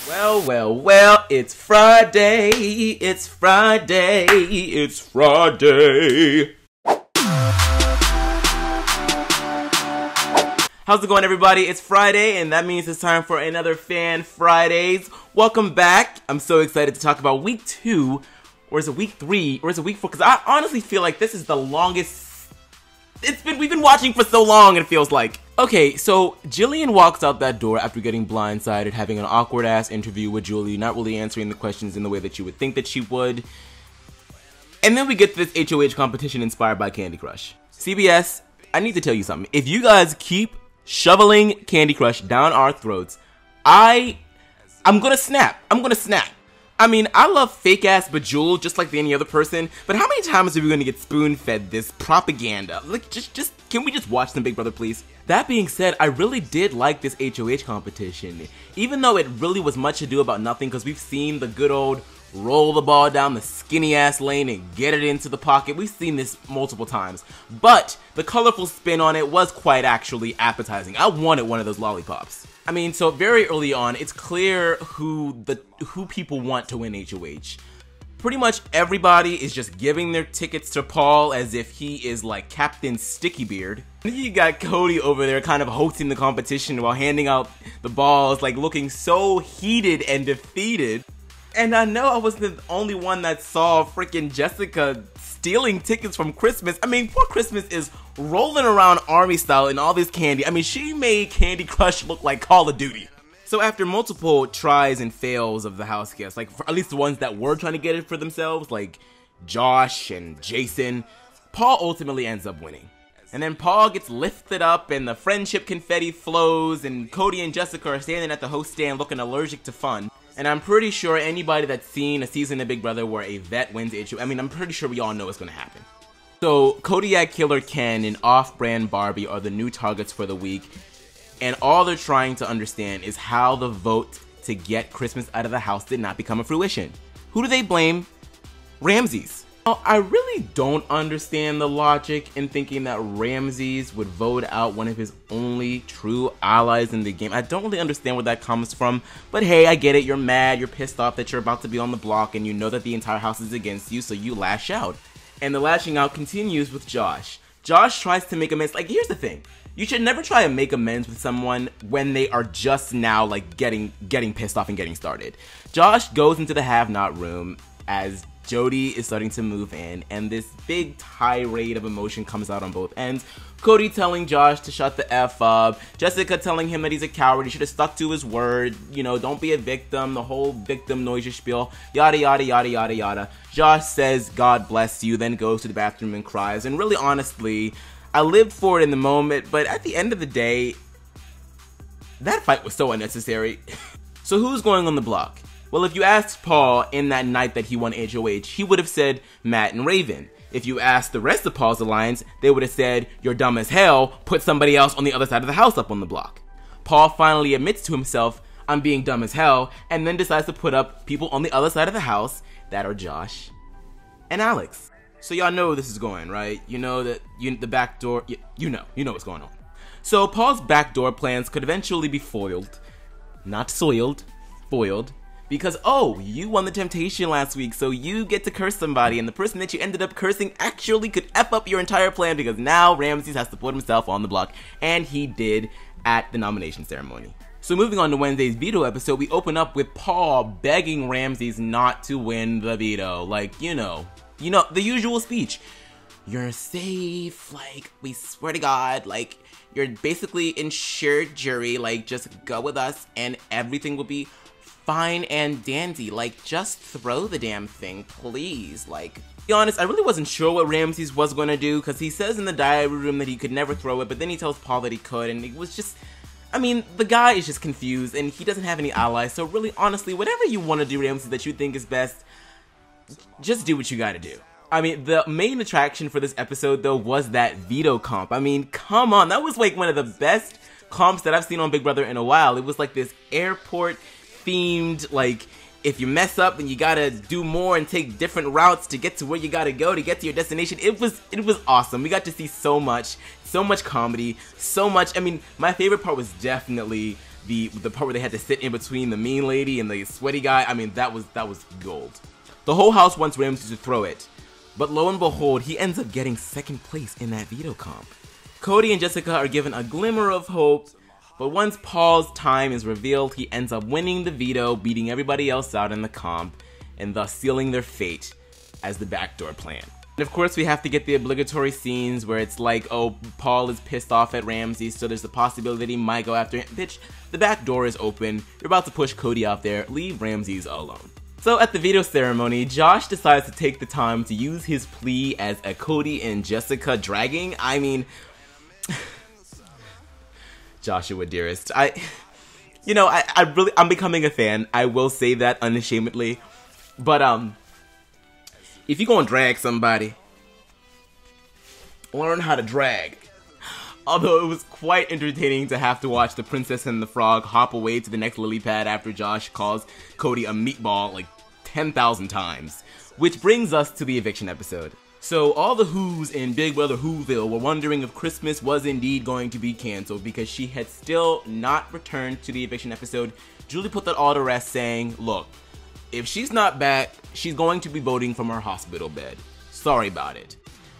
Well, it's Friday, it's Friday, it's Friday. How's it going, everybody? It's Friday, and that means it's time for another Fan Fridays. Welcome back. I'm so excited to talk about week 2, or is it week 3, or is it week 4? Because I honestly feel like this is the longest we've been watching for so long, it feels like. Okay, so Jillian walks out that door after getting blindsided, having an awkward-ass interview with Julie, not really answering the questions in the way that you would think that she would. And then we get this HOH competition inspired by Candy Crush. CBS, I need to tell you something. If you guys keep shoveling Candy Crush down our throats, I'm gonna snap. I'm gonna snap. I mean, I love fake-ass Bejeweled just like any other person, but how many times are we gonna get spoon-fed this propaganda? Like, can we just watch some Big Brother, please? That being said, I really did like this HOH competition, even though it really was much ado about nothing, because we've seen the good old roll the ball down the skinny-ass lane and get it into the pocket. We've seen this multiple times, but the colorful spin on it was quite actually appetizing. I wanted one of those lollipops. I mean, so very early on, it's clear who people want to win HOH. Pretty much everybody is just giving their tickets to Paul as if he is like Captain Stickybeard. You got Cody over there kind of hosting the competition while handing out the balls, like looking so heated and defeated. And I know I wasn't the only one that saw freaking Jessica stealing tickets from Christmas. I mean, poor Christmas is rolling around army style in all this candy. I mean, she made Candy Crush look like Call of Duty. So after multiple tries and fails of the house guests, like for at least the ones that were trying to get it for themselves, like Josh and Jason, Paul ultimately ends up winning. And then Paul gets lifted up and the friendship confetti flows, and Cody and Jessica are standing at the host stand looking allergic to fun. And I'm pretty sure anybody that's seen a season of Big Brother where a vet wins HOH, I mean, I'm pretty sure we all know what's gonna happen. So Kodiak Killer Ken and Off-Brand Barbie are the new targets for the week. And all they're trying to understand is how the vote to get Christmas out of the house did not become a fruition. Who do they blame? Ramses. Now, I really don't understand the logic in thinking that Ramses would vote out one of his only true allies in the game. I don't really understand where that comes from, but hey, I get it. You're mad, you're pissed off that you're about to be on the block, and you know that the entire house is against you, so you lash out. And the lashing out continues with Josh. Josh tries to make amends. Like, here's the thing. You should never try to make amends with someone when they are just now, like, getting pissed off and getting started. Josh goes into the have-not room as Jody is starting to move in, and this big tirade of emotion comes out on both ends. Cody telling Josh to shut the F up, Jessica telling him that he's a coward, he should have stuck to his word, you know, don't be a victim, the whole victim noise spiel, yada yada yada yada yada. Josh says, God bless you, then goes to the bathroom and cries, and really honestly, I lived for it in the moment, but at the end of the day, that fight was so unnecessary. So who's going on the block? Well, if you asked Paul in that night that he won HOH, he would have said Matt and Raven. If you asked the rest of Paul's alliance, they would have said, you're dumb as hell, put somebody else on the other side of the house up on the block. Paul finally admits to himself, I'm being dumb as hell, and then decides to put up people on the other side of the house that are Josh and Alex. So y'all know where this is going, right? You know that the back door, you know what's going on. So Paul's backdoor plans could eventually be foiled. Not soiled, foiled. Because, oh, you won the temptation last week, so you get to curse somebody, and the person that you ended up cursing actually could F up your entire plan, because now Ramses has to put himself on the block, and he did at the nomination ceremony. So moving on to Wednesday's veto episode, we open up with Paul begging Ramses not to win the veto. Like, you know, the usual speech. You're safe, like, we swear to God, like, you're basically insured jury, like, just go with us, and everything will be fine and dandy. Like, just throw the damn thing, please. Like, to be honest, I really wasn't sure what Ramses was going to do, because he says in the diary room that he could never throw it, but then he tells Paul that he could, and it was just, I mean, the guy is just confused, and he doesn't have any allies, so really, honestly, whatever you want to do, Ramses, that you think is best, just do what you gotta do. I mean, the main attraction for this episode, though, was that veto comp. I mean, come on, that was like one of the best comps that I've seen on Big Brother in a while. It was like this airport themed, like, if you mess up, then you gotta do more and take different routes to get to where you gotta go to get to your destination. It was awesome. We got to see so much comedy, so much. I mean, my favorite part was definitely the part where they had to sit in between the mean lady and the sweaty guy, I mean, that was gold. The whole house wants Ramses to throw it, but lo and behold, he ends up getting second place in that veto comp. Cody and Jessica are given a glimmer of hope, but once Paul's time is revealed, he ends up winning the veto, beating everybody else out in the comp, and thus sealing their fate as the backdoor plan. And of course, we have to get the obligatory scenes where it's like, oh, Paul is pissed off at Ramses, so there's the possibility that he might go after him. Bitch, the back door is open. You're about to push Cody out there. Leave Ramses alone. So at the veto ceremony, Josh decides to take the time to use his plea as a Cody and Jessica dragging. I mean, Joshua dearest, I'm becoming a fan. I will say that unashamedly. But if you gonna drag somebody, learn how to drag. Although it was quite entertaining to have to watch the Princess and the Frog hop away to the next lily pad after Josh calls Cody a meatball like 10,000 times. Which brings us to the eviction episode. So all the Who's in Big Brother Whoville were wondering if Christmas was indeed going to be cancelled because she had still not returned to the eviction episode. Julie put that all to rest, saying, look, if she's not back, she's going to be voting from her hospital bed. Sorry about it.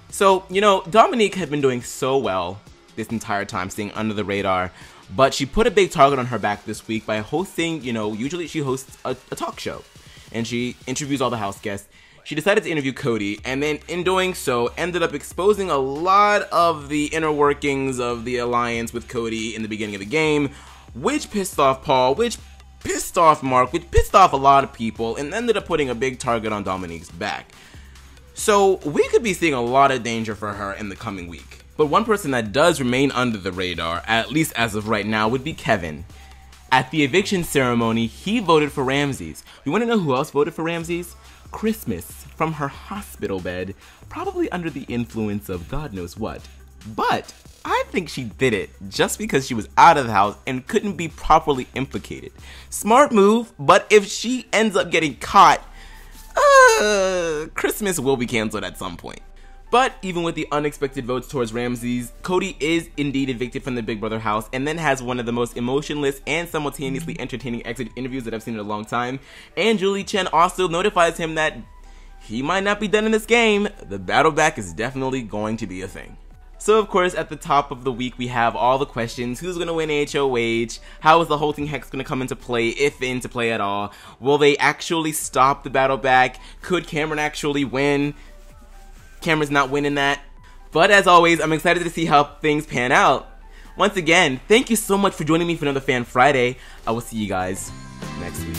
So, Dominique had been doing so well this entire time, staying under the radar, but she put a big target on her back this week by hosting, usually she hosts a talk show, and she interviews all the house guests. She decided to interview Cody, and then in doing so, ended up exposing a lot of the inner workings of the alliance with Cody in the beginning of the game, which pissed off Paul, which pissed off Mark, which pissed off a lot of people, and ended up putting a big target on Dominique's back. So we could be seeing a lot of danger for her in the coming week. But one person that does remain under the radar, at least as of right now, would be Kevin. At the eviction ceremony, he voted for Ramses. You want to know who else voted for Ramses? Christmas, from her hospital bed, probably under the influence of God knows what. But I think she did it just because she was out of the house and couldn't be properly implicated. Smart move, but if she ends up getting caught, Christmas will be canceled at some point. But even with the unexpected votes towards Ramses, Cody is indeed evicted from the Big Brother house and then has one of the most emotionless and simultaneously entertaining exit interviews that I've seen in a long time. And Julie Chen also notifies him that he might not be done in this game. The battle back is definitely going to be a thing. So of course, at the top of the week, we have all the questions. Who's going to win HOH? How is the whole thing hex going to come into play, if into play at all? Will they actually stop the battle back? Could Cameron actually win? Cameron's not winning that. But as always, I'm excited to see how things pan out. Once again, thank you so much for joining me for another Fan Friday. I will see you guys next week.